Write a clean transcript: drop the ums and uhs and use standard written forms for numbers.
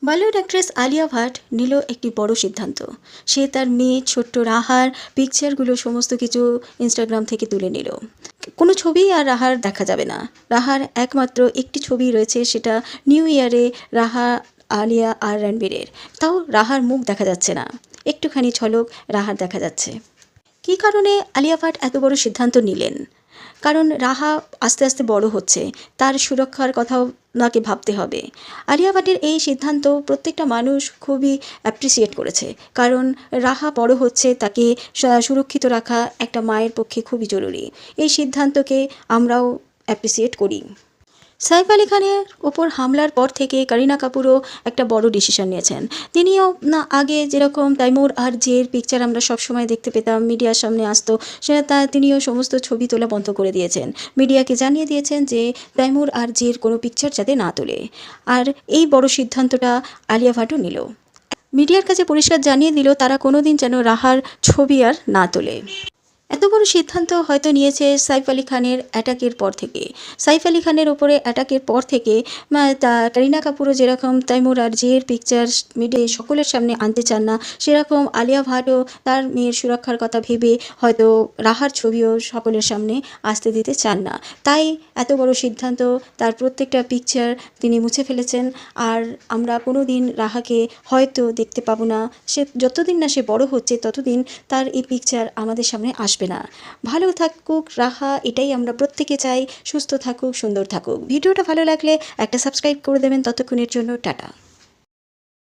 Bollywood actress Alia Bhatt নিল একটি বড় সিদ্ধান্ত। সে তার মেয়ে ছোট্ট রাহার পিকচারগুলো সমস্ত কিছু ইনস্টাগ্রাম থেকে তুলে নিল। কোনো ছবি আর রাহার দেখা যাবে না। রাহার একমাত্র একটি ছবি রয়েছে, সেটা নিউ ইয়ারে রাহা, আলিয়া আর রণবীরের। তাও রাহার মুখ দেখা যাচ্ছে না, একটুখানি ঝলক রাহার দেখা যাচ্ছে। কী কারণে আলিয়া ভাট এত বড় সিদ্ধান্ত নিলেন? কারণ রাহা আস্তে আস্তে বড় হচ্ছে, তার সুরক্ষার কথাও ওনাকে ভাবতে হবে। আলিয়া ভাটের এই সিদ্ধান্ত প্রত্যেকটা মানুষ খুবই অ্যাপ্রিসিয়েট করেছে, কারণ রাহা বড় হচ্ছে, তাকে সুরক্ষিত রাখা একটা মায়ের পক্ষে খুবই জরুরি। এই সিদ্ধান্তকে আমরাও অ্যাপ্রিসিয়েট করি। সাইফ আলি খানের ওপর হামলার পর থেকে করিনা কাপুরও একটা বড় ডিসিশন নিয়েছেন। তিনিও না, আগে যেরকম তৈমুর আর জের পিকচার আমরা সবসময় দেখতে পেতাম, মিডিয়ার সামনে আসতো, সেটা তিনিও সমস্ত ছবি তোলা বন্ধ করে দিয়েছেন। মিডিয়াকে জানিয়ে দিয়েছেন যে তৈমুর আর জের কোনো পিকচার যাতে না তোলে। আর এই বড় সিদ্ধান্তটা আলিয়া ভাটও নিল। মিডিয়ার কাছে পরিষ্কার জানিয়ে দিল তারা কোনো দিন যেন রাহার ছবি আর না তোলে। এত বড় সিদ্ধান্ত হয়তো নিয়েছে সাইফ আলি খানের অ্যাটাকের পর থেকে। সাইফ আলি খানের ওপরে অ্যাটাকের পর থেকে করিনা কাপুরও যেরকম তৈমুর আর জের পিকচার মিডিয়া সকলের সামনে আনতে চান না, সেরকম আলিয়া ভাটও তার মেয়ের সুরক্ষার কথা ভেবে হয়তো রাহার ছবিও সকলের সামনে আসতে দিতে চান না। তাই এত বড় সিদ্ধান্ত, তার প্রত্যেকটা পিকচার তিনি মুছে ফেলেছেন। আর আমরা কোনো দিন রাহাকে হয়তো দেখতে পাবো না। সে যতদিন না সে বড় হচ্ছে ততদিন তার এই পিকচার আমাদের সামনে আসবে না। ভালো থাকুক রাহা, এটাই আমরা প্রত্যেকে চাই। সুস্থ থাকুক, সুন্দর থাকুক। ভিডিওটা ভালো লাগলে একটা সাবস্ক্রাইব করে দেবেন। ততক্ষণের জন্য টাটা।